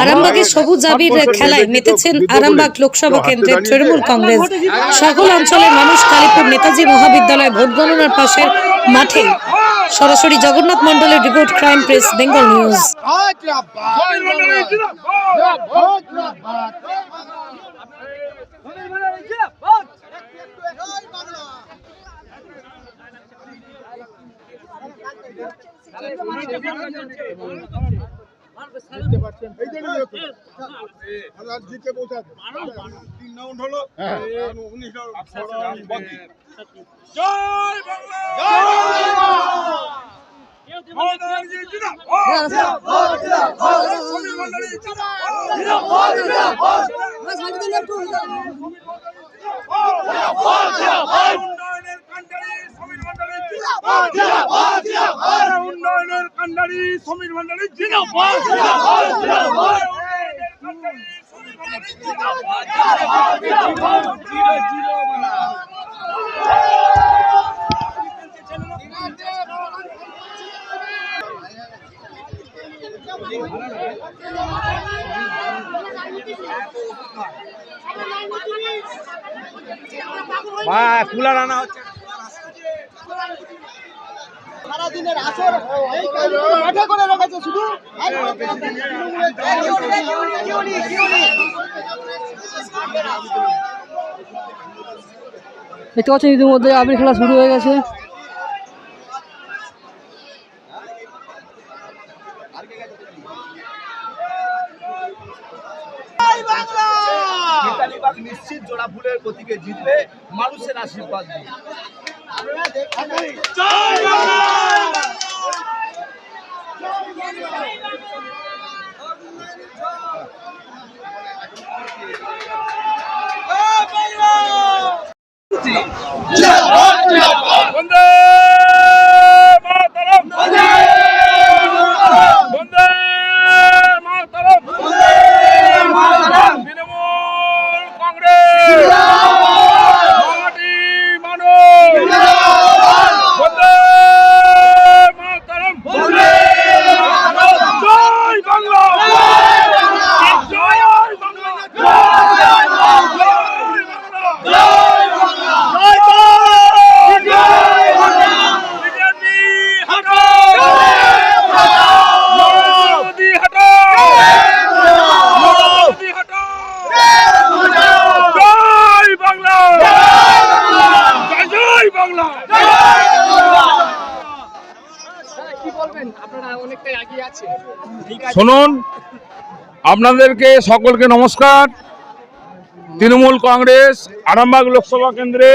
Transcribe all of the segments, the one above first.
আরামবাগে সবুজ আবির খেলায় মেতেছেন আরামবাগ লোকসভা কেন্দ্রের তৃণমূল কংগ্রেস। সকল অঞ্চলের মানুষ কালীপুর নেতাজি মহাবিদ্যালয় ভোট গণনার পাশের মাঠে। সরাসরি জগন্নাথ মন্ডলের report, crime press, Bengal news. উন্নয়নের কান্ডারি সমীর ভান্ডারী কুলার আনা হচ্ছে। সারাদিনের আসর মাঠে করে রেখেছে শুধু। দেখতে পাচ্ছেন ইতিমধ্যে আবির খেলা শুরু হয়ে গেছে। নিশ্চিত জোড়া ফুলের প্রতীকে জিতবে মানুষের আশীর্বাদ দিয়ে। বন্দে মাতরম, বন্দে মাতরম, তৃণমূল কংগ্রেস মাটি মানুষ, বন্দে মাতরম, জয় বাংলা, জয় বাংলা, শুনুন, আপনাদেরকে সকলকে নমস্কার। তৃণমূল কংগ্রেস আরামবাগ লোকসভা কেন্দ্রে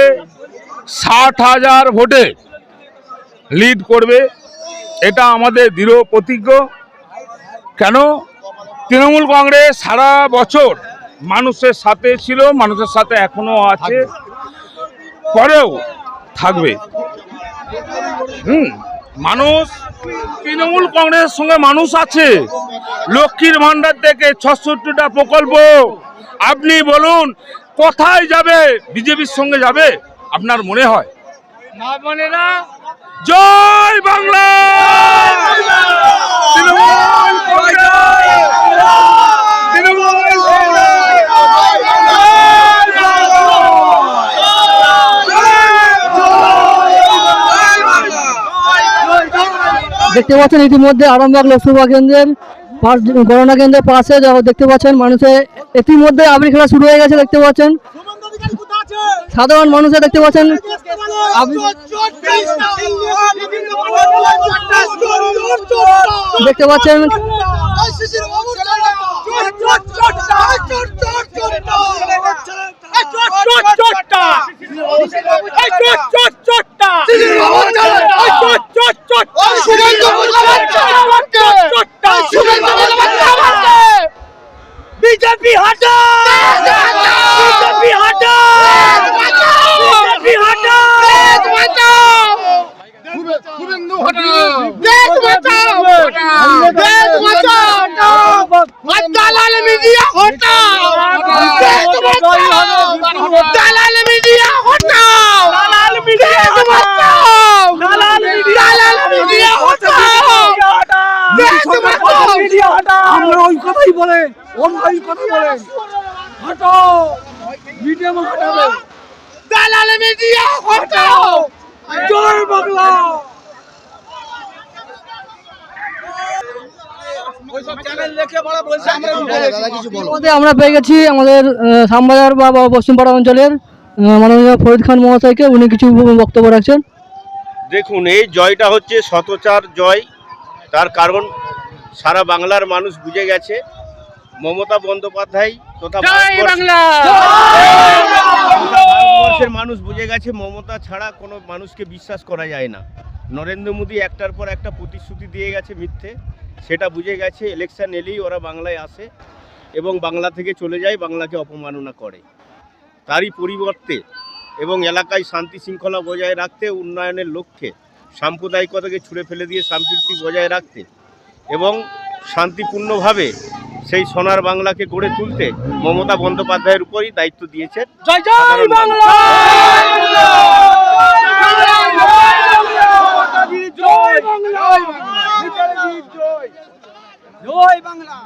60,000 ভোটে লিড করবে, এটা আমাদের দৃঢ় প্রতিজ্ঞ। কেন? তৃণমূল কংগ্রেস সারা বছর মানুষের সাথে ছিল, মানুষের সাথে এখনো আছে, পরেও থাকবে। মানুষ তৃণমূল কংগ্রেসের সঙ্গে মানুষ আছে। লক্ষ্মীর ভান্ডার থেকে 66টা প্রকল্প, আপনি বলুন কোথায় যাবে? বিজেপির সঙ্গে যাবে আপনার মনে হয়? না, মানে না। জয় বাংলা, তৃণমূল কংগ্রেস, তৃণমূল দেখতে পাচ্ছেন ইতিমধ্যে আরামবাগ লোকসভা কেন্দ্রের গণনা কেন্দ্রের পাশে দেখতে পাচ্ছেন মানুষের ইতিমধ্যে আবির খেলা শুরু হয়ে গেছে। দেখতে পাচ্ছেন সাধারণ মানুষের দেখতে পাচ্ছেন দেখতে পাচ্ছেন বিজেপি হটা, বিজেপি হটা, বিজেপি হটা, শুভেন্দু হটা, দেশ বাঁচাও, দেশ বাঁচাও, দালাল মিডিয়া হটা, দেশ বাঁচাও, দালাল মিডিয়া হটা, দালাল মিডিয়া হটাও, দালাল মিডিয়া হটাও, দেশ বাঁচাও, আমরা ওই কথা ভাই বলে ওর ভাই কথা বলেন, হটাও মিডিয়া হটাবে, দালাল মিডিয়া হটাও। জয় বাংলা। ওইসব চ্যানেল দেখে বড় বলছে আমরা মধ্যে আমরা পেয়ে গেছি আমাদের শ্যামবাজার বা পশ্চিমপাড়া অঞ্চলের মাননীয় ফরিদ খান মহাশয়কে, উনি কিছু বক্তব্য রাখছেন। দেখুন, এই জয়টা হচ্ছে শতচার জয়। তার কারণ সারা বাংলার মানুষ বুঝে গেছে মমতা বন্দ্যোপাধ্যায় তথা ভারতবর্ষের মানুষ বুঝে গেছে মমতা ছাড়া কোনো মানুষকে বিশ্বাস করা যায় না। নরেন্দ্র মোদী একটার পর একটা প্রতিশ্রুতি দিয়ে গেছে মিথ্যে, সেটা বুঝে গেছে। ইলেকশন এলেই ওরা বাংলায় আসে এবং বাংলা থেকে চলে যায়, বাংলাকে অপমাননা করে। তারই পরিবর্তে এবং এলাকায় শান্তি শৃঙ্খলা বজায় রাখতে, উন্নয়নের লক্ষ্যে সাম্প্রদায়িকতাকে ছুঁড়ে ফেলে দিয়ে সম্প্রীতি বজায় রাখতে এবং শান্তিপূর্ণভাবে সেই সোনার বাংলাকে গড়ে তুলতে মমতা বন্দ্যোপাধ্যায়ের উপরই দায়িত্ব দিয়েছেন। জয় জয় বাংলা। জয় বাংলা।